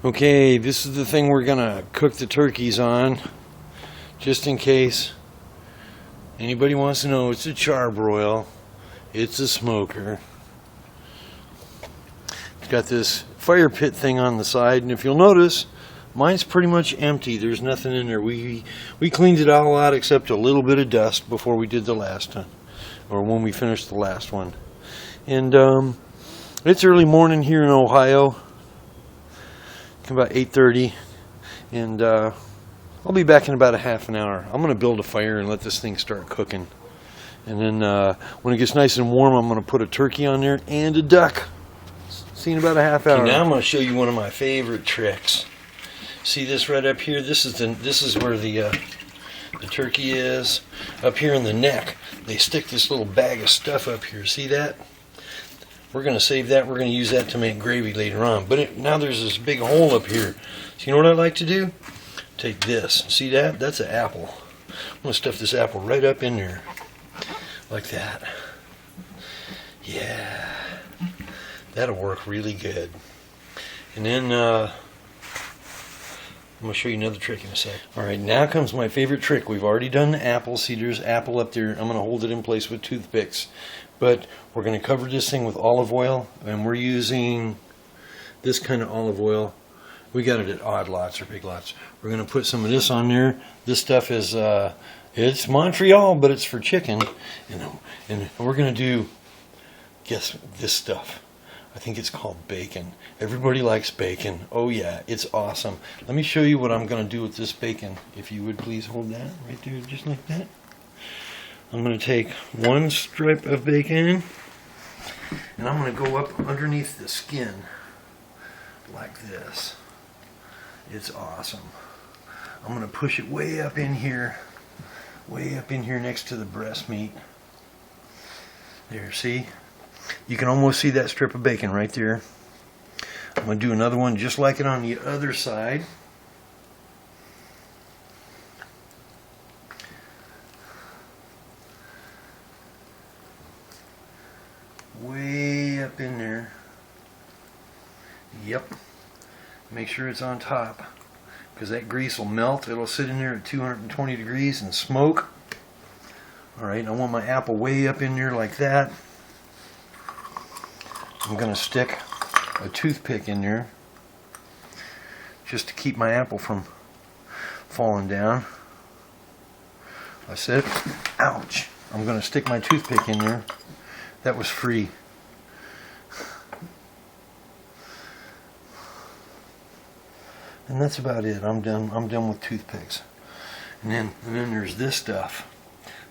Okay, this is the thing we're gonna cook the turkeys on, just in case anybody wants to know. It's a charbroil. It's a smoker. It's got this fire pit thing on the side, and if you'll notice, mine's pretty much empty. There's nothing in there. We cleaned it all out except a little bit of dust before we did the last one, or when we finished the last one. And it's early morning here in Ohio, about 8:30, and I'll be back in about a half an hour. I'm going to build a fire and let this thing start cooking, and then when it gets nice and warm, I'm going to put a turkey on there and a duck. See in about a half hour. Okay, now I'm going to show you one of my favorite tricks. See this right up here? This is where the turkey is. Up here in the neck, they stick this little bag of stuff up here. See that? We're going to save that. We're going to use that to make gravy later on. But now there's this big hole up here. So you know what I like to do? Take this. See that? That's an apple. I'm going to stuff this apple right up in there. Like that. Yeah. That'll work really good. And then I'm going to show you another trick in a sec. Alright, now comes my favorite trick. We've already done the apple. See, there's apple up there. I'm going to hold it in place with toothpicks. But we're going to cover this thing with olive oil, and we're using this kind of olive oil. We got it at Odd Lots or Big Lots. We're going to put some of this on there. This stuff is, it's Montreal, but it's for chicken. And we're going to do, guess this stuff. I think it's called bacon. Everybody likes bacon. Oh yeah, it's awesome. Let me show you what I'm going to do with this bacon. If you would please hold that right there, just like that. I'm going to take one stripe of bacon, and I'm going to go up underneath the skin like this. It's awesome. I'm going to push it way up in here next to the breast meat. There, see? You can almost see that strip of bacon right there. I'm going to do another one just like it on the other side. Way up in there. Yep. Make sure it's on top, because that grease will melt. It'll sit in there at 220 degrees and smoke. Alright, I want my apple way up in there like that. I'm going to stick a toothpick in there just to keep my apple from falling down. I said, ouch. I'm going to stick my toothpick in there. That was free. And that's about it. I'm done with toothpicks. And then there's this stuff.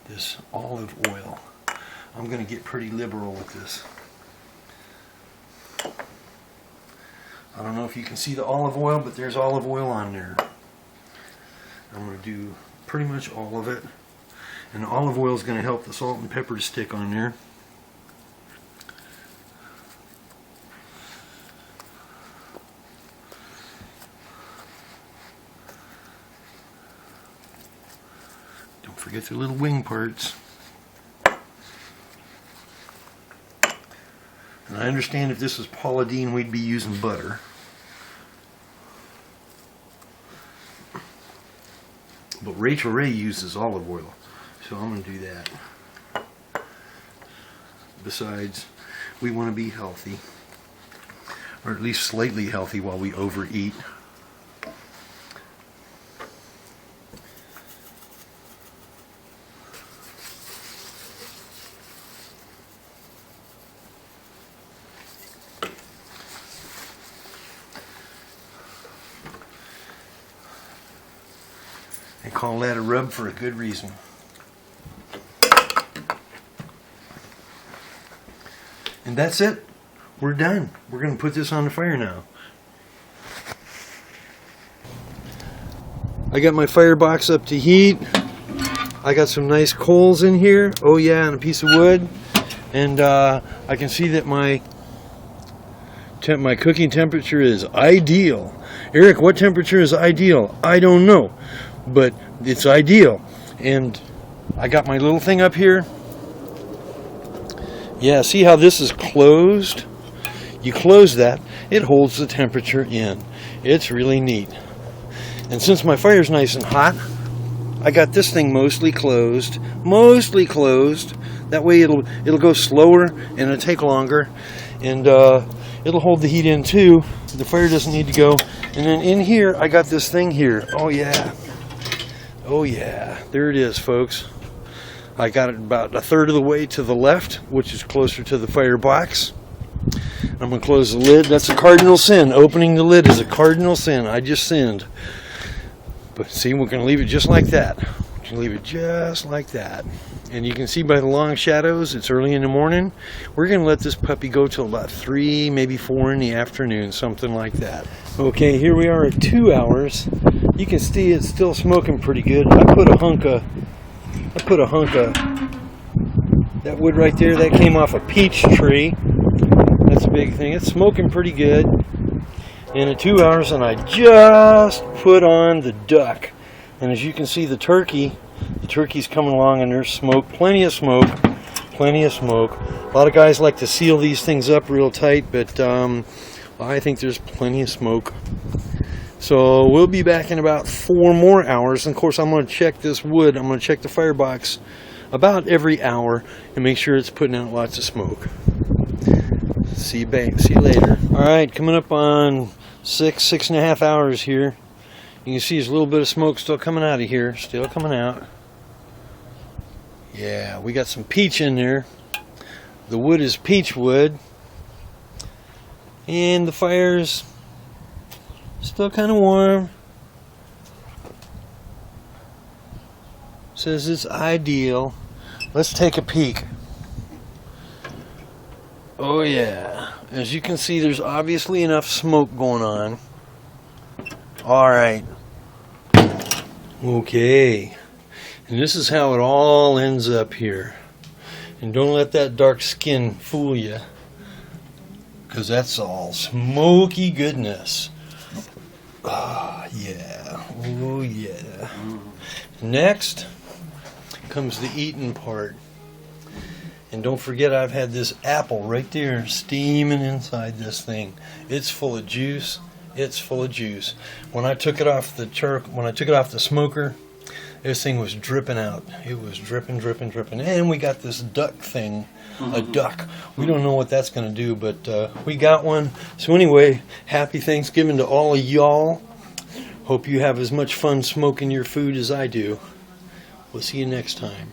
This olive oil. I'm going to get pretty liberal with this. I don't know if you can see the olive oil, but there's olive oil on there. I'm going to do pretty much all of it. And the olive oil is going to help the salt and pepper to stick on there. Don't forget the little wing parts. And I understand if this was Paula Deen, we'd be using butter. But Rachel Ray uses olive oil, so I'm going to do that. Besides, we want to be healthy, or at least slightly healthy while we overeat. They call that a rub for a good reason. And that's it. We're done. We're going to put this on the fire now. I got my firebox up to heat. I got some nice coals in here. Oh yeah, and a piece of wood. And I can see that my cooking temperature is ideal. Eric, what temperature is ideal? I don't know. But it's ideal. And I got my little thing up here. Yeah, see how this is closed? you close that, it holds the temperature in. It's really neat. And since my fire's nice and hot, I got this thing mostly closed. That way it'll go slower and it'll take longer, and it'll hold the heat in too. The fire doesn't need to go. And then in here, I got this thing here. Oh yeah, there it is, folks. I got it about a third of the way to the left, which is closer to the firebox. I'm going to close the lid. That's a cardinal sin. Opening the lid is a cardinal sin. I just sinned. But see, we're going to leave it just like that. We're going to leave it just like that. And you can see by the long shadows, it's early in the morning. We're going to let this puppy go till about 3, maybe 4 in the afternoon, something like that. Okay, here we are at 2 hours. You can see it's still smoking pretty good. I put a hunk of that wood right there, that came off a peach tree. That's a big thing. It's smoking pretty good. And at 2 hours, and I just put on the duck. And as you can see, the turkey's coming along, and there's smoke, plenty of smoke. A lot of guys like to seal these things up real tight, but I think there's plenty of smoke. So we'll be back in about 4 more hours. And of course, I'm going to check this wood. I'm going to check the firebox about every hour and make sure it's putting out lots of smoke. See you later. All right, coming up on 6.5 hours here. You can see there's a little bit of smoke still coming out of here. Still coming out. Yeah, we got some peach in there. The wood is peach wood. And the fire's still kind of warm. Says it's ideal. Let's take a peek. Oh yeah. As you can see, there's obviously enough smoke going on. Alright. Okay. And this is how it all ends up here. And don't let that dark skin fool you, because that's all smoky goodness. Ah, yeah. Oh, yeah. Next comes the eating part. And don't forget, I've had this apple right there steaming inside this thing. It's full of juice. When I took it off the smoker, this thing was dripping out. It was dripping. And we got this duck thing, a duck. We don't know what that's going to do, but we got one. So anyway, happy Thanksgiving to all of y'all. Hope you have as much fun smoking your food as I do. We'll see you next time.